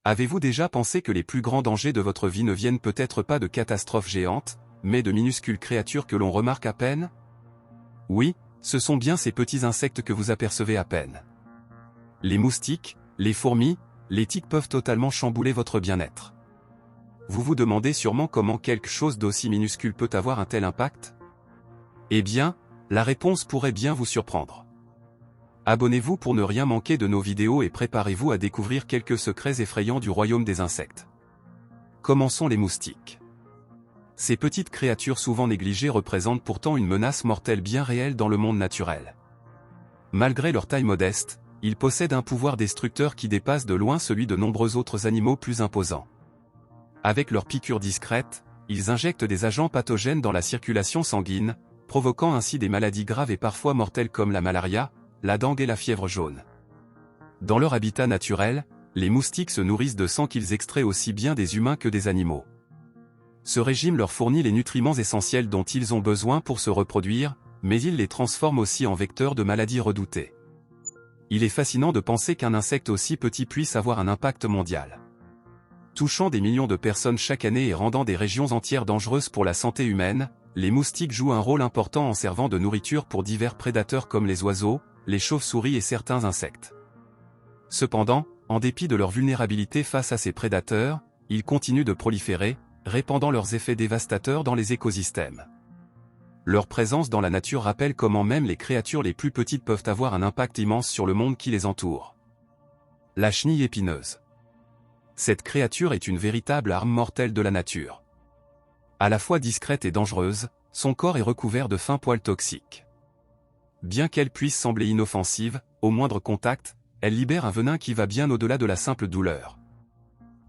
Avez-vous déjà pensé que les plus grands dangers de votre vie ne viennent peut-être pas de catastrophes géantes, mais de minuscules créatures que l'on remarque à peine? Oui, ce sont bien ces petits insectes que vous apercevez à peine. Les moustiques, les fourmis, les tiques peuvent totalement chambouler votre bien-être. Vous vous demandez sûrement comment quelque chose d'aussi minuscule peut avoir un tel impact? Eh bien, la réponse pourrait bien vous surprendre. Abonnez-vous pour ne rien manquer de nos vidéos et préparez-vous à découvrir quelques secrets effrayants du royaume des insectes. Commençons les moustiques. Ces petites créatures souvent négligées représentent pourtant une menace mortelle bien réelle dans le monde naturel. Malgré leur taille modeste, ils possèdent un pouvoir destructeur qui dépasse de loin celui de nombreux autres animaux plus imposants. Avec leurs piqûres discrètes, ils injectent des agents pathogènes dans la circulation sanguine, provoquant ainsi des maladies graves et parfois mortelles comme la malaria, la dengue et la fièvre jaune. Dans leur habitat naturel, les moustiques se nourrissent de sang qu'ils extraient aussi bien des humains que des animaux. Ce régime leur fournit les nutriments essentiels dont ils ont besoin pour se reproduire, mais il les transforme aussi en vecteurs de maladies redoutées. Il est fascinant de penser qu'un insecte aussi petit puisse avoir un impact mondial. Touchant des millions de personnes chaque année et rendant des régions entières dangereuses pour la santé humaine, les moustiques jouent un rôle important en servant de nourriture pour divers prédateurs comme les oiseaux, les chauves-souris et certains insectes. Cependant, en dépit de leur vulnérabilité face à ces prédateurs, ils continuent de proliférer, répandant leurs effets dévastateurs dans les écosystèmes. Leur présence dans la nature rappelle comment même les créatures les plus petites peuvent avoir un impact immense sur le monde qui les entoure. La chenille épineuse. Cette créature est une véritable arme mortelle de la nature. À la fois discrète et dangereuse, son corps est recouvert de fins poils toxiques. Bien qu'elle puisse sembler inoffensive, au moindre contact, elle libère un venin qui va bien au-delà de la simple douleur.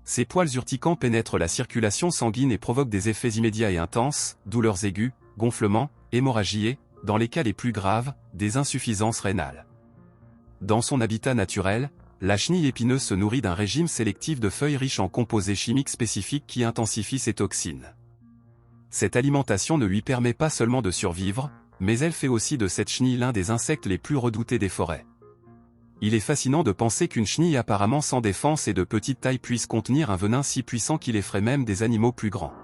Ces poils urticants pénètrent la circulation sanguine et provoquent des effets immédiats et intenses, douleurs aiguës, gonflements, hémorragies et, dans les cas les plus graves, des insuffisances rénales. Dans son habitat naturel, la chenille épineuse se nourrit d'un régime sélectif de feuilles riches en composés chimiques spécifiques qui intensifient ses toxines. Cette alimentation ne lui permet pas seulement de survivre, mais elle fait aussi de cette chenille l'un des insectes les plus redoutés des forêts. Il est fascinant de penser qu'une chenille apparemment sans défense et de petite taille puisse contenir un venin si puissant qu'il effraie même des animaux plus grands.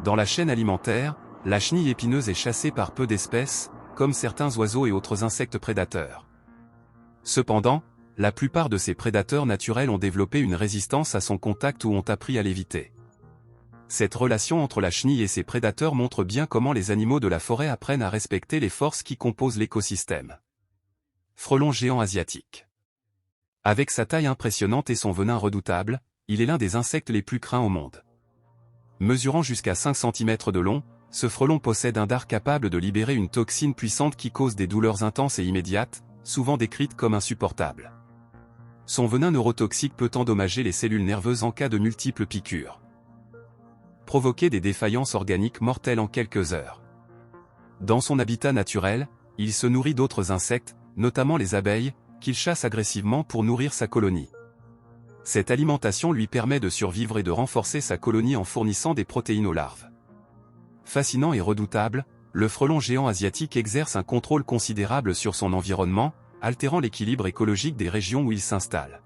Dans la chaîne alimentaire, la chenille épineuse est chassée par peu d'espèces, comme certains oiseaux et autres insectes prédateurs. Cependant, la plupart de ces prédateurs naturels ont développé une résistance à son contact ou ont appris à l'éviter. Cette relation entre la chenille et ses prédateurs montre bien comment les animaux de la forêt apprennent à respecter les forces qui composent l'écosystème. Frelon géant asiatique. Avec sa taille impressionnante et son venin redoutable, il est l'un des insectes les plus craints au monde. Mesurant jusqu'à 5 cm de long, ce frelon possède un dard capable de libérer une toxine puissante qui cause des douleurs intenses et immédiates, souvent décrites comme insupportables. Son venin neurotoxique peut endommager les cellules nerveuses en cas de multiples piqûres. Provoquer des défaillances organiques mortelles en quelques heures. Dans son habitat naturel, il se nourrit d'autres insectes, notamment les abeilles, qu'il chasse agressivement pour nourrir sa colonie. Cette alimentation lui permet de survivre et de renforcer sa colonie en fournissant des protéines aux larves. Fascinant et redoutable, le frelon géant asiatique exerce un contrôle considérable sur son environnement, altérant l'équilibre écologique des régions où il s'installe.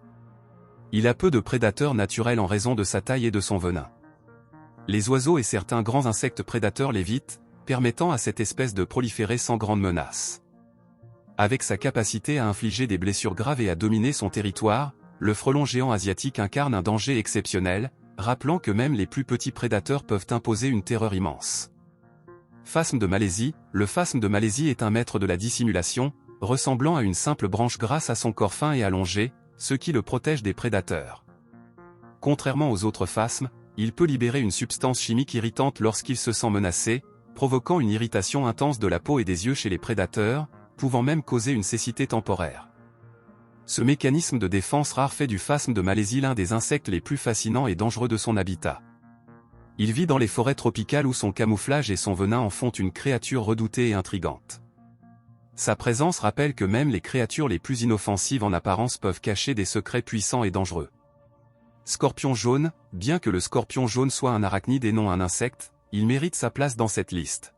Il a peu de prédateurs naturels en raison de sa taille et de son venin. Les oiseaux et certains grands insectes prédateurs l'évitent, permettant à cette espèce de proliférer sans grande menace. Avec sa capacité à infliger des blessures graves et à dominer son territoire, le frelon géant asiatique incarne un danger exceptionnel, rappelant que même les plus petits prédateurs peuvent imposer une terreur immense. Phasme de Malaisie. Le phasme de Malaisie est un maître de la dissimulation, ressemblant à une simple branche grâce à son corps fin et allongé, ce qui le protège des prédateurs. Contrairement aux autres phasmes, il peut libérer une substance chimique irritante lorsqu'il se sent menacé, provoquant une irritation intense de la peau et des yeux chez les prédateurs, pouvant même causer une cécité temporaire. Ce mécanisme de défense rare fait du phasme de Malaisie l'un des insectes les plus fascinants et dangereux de son habitat. Il vit dans les forêts tropicales où son camouflage et son venin en font une créature redoutée et intrigante. Sa présence rappelle que même les créatures les plus inoffensives en apparence peuvent cacher des secrets puissants et dangereux. Scorpion jaune. Bien que le scorpion jaune soit un arachnide et non un insecte, il mérite sa place dans cette liste.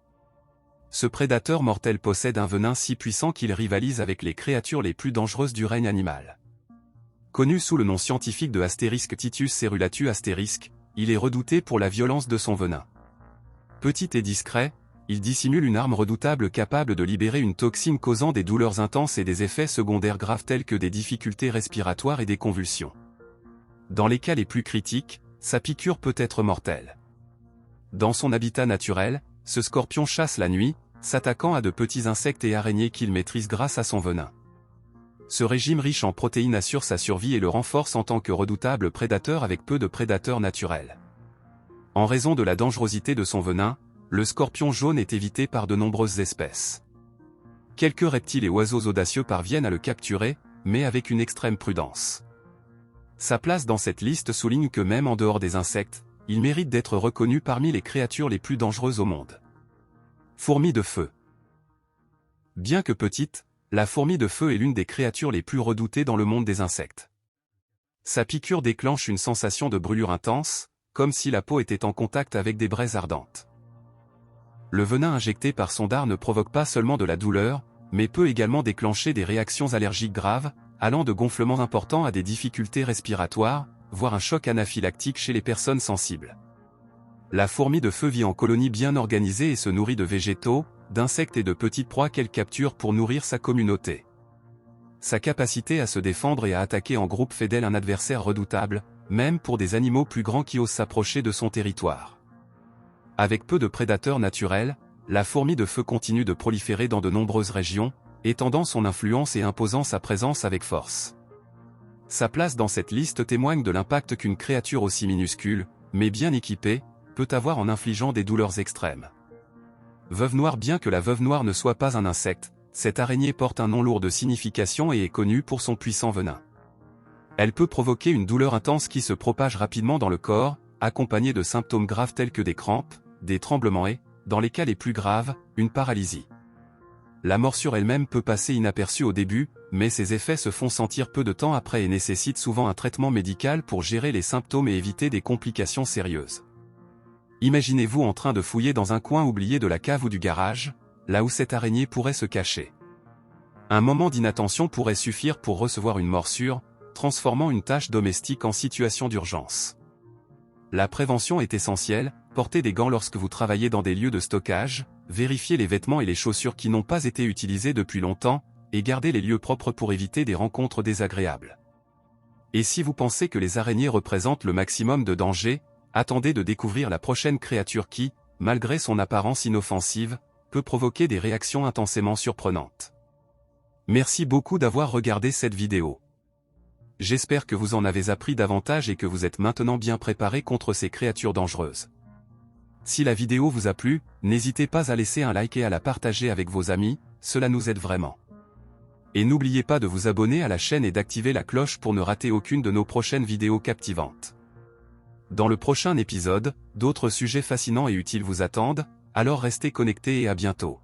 Ce prédateur mortel possède un venin si puissant qu'il rivalise avec les créatures les plus dangereuses du règne animal. Connu sous le nom scientifique de Titus cerulatus astérisque, il est redouté pour la violence de son venin. Petit et discret, il dissimule une arme redoutable capable de libérer une toxine causant des douleurs intenses et des effets secondaires graves tels que des difficultés respiratoires et des convulsions. Dans les cas les plus critiques, sa piqûre peut être mortelle. Dans son habitat naturel, ce scorpion chasse la nuit, s'attaquant à de petits insectes et araignées qu'il maîtrise grâce à son venin. Ce régime riche en protéines assure sa survie et le renforce en tant que redoutable prédateur avec peu de prédateurs naturels. En raison de la dangerosité de son venin, le scorpion jaune est évité par de nombreuses espèces. Quelques reptiles et oiseaux audacieux parviennent à le capturer, mais avec une extrême prudence. Sa place dans cette liste souligne que même en dehors des insectes, il mérite d'être reconnu parmi les créatures les plus dangereuses au monde. Fourmi de feu. Bien que petite, la fourmi de feu est l'une des créatures les plus redoutées dans le monde des insectes. Sa piqûre déclenche une sensation de brûlure intense, comme si la peau était en contact avec des braises ardentes. Le venin injecté par son dard ne provoque pas seulement de la douleur, mais peut également déclencher des réactions allergiques graves, allant de gonflements importants à des difficultés respiratoires, voire un choc anaphylactique chez les personnes sensibles. La fourmi de feu vit en colonies bien organisées et se nourrit de végétaux, d'insectes et de petites proies qu'elle capture pour nourrir sa communauté. Sa capacité à se défendre et à attaquer en groupe fait d'elle un adversaire redoutable, même pour des animaux plus grands qui osent s'approcher de son territoire. Avec peu de prédateurs naturels, la fourmi de feu continue de proliférer dans de nombreuses régions, étendant son influence et imposant sa présence avec force. Sa place dans cette liste témoigne de l'impact qu'une créature aussi minuscule, mais bien équipée, peut avoir en infligeant des douleurs extrêmes. Veuve noire. Bien que la veuve noire ne soit pas un insecte, cette araignée porte un nom lourd de signification et est connue pour son puissant venin. Elle peut provoquer une douleur intense qui se propage rapidement dans le corps, accompagnée de symptômes graves tels que des crampes, des tremblements et, dans les cas les plus graves, une paralysie. La morsure elle-même peut passer inaperçue au début, mais ses effets se font sentir peu de temps après et nécessitent souvent un traitement médical pour gérer les symptômes et éviter des complications sérieuses. Imaginez-vous en train de fouiller dans un coin oublié de la cave ou du garage, là où cette araignée pourrait se cacher. Un moment d'inattention pourrait suffire pour recevoir une morsure, transformant une tâche domestique en situation d'urgence. La prévention est essentielle, portez des gants lorsque vous travaillez dans des lieux de stockage, vérifiez les vêtements et les chaussures qui n'ont pas été utilisés depuis longtemps, et gardez les lieux propres pour éviter des rencontres désagréables. Et si vous pensez que les araignées représentent le maximum de danger, attendez de découvrir la prochaine créature qui, malgré son apparence inoffensive, peut provoquer des réactions intensément surprenantes. Merci beaucoup d'avoir regardé cette vidéo. J'espère que vous en avez appris davantage et que vous êtes maintenant bien préparé contre ces créatures dangereuses. Si la vidéo vous a plu, n'hésitez pas à laisser un like et à la partager avec vos amis, cela nous aide vraiment. Et n'oubliez pas de vous abonner à la chaîne et d'activer la cloche pour ne rater aucune de nos prochaines vidéos captivantes. Dans le prochain épisode, d'autres sujets fascinants et utiles vous attendent, alors restez connectés et à bientôt.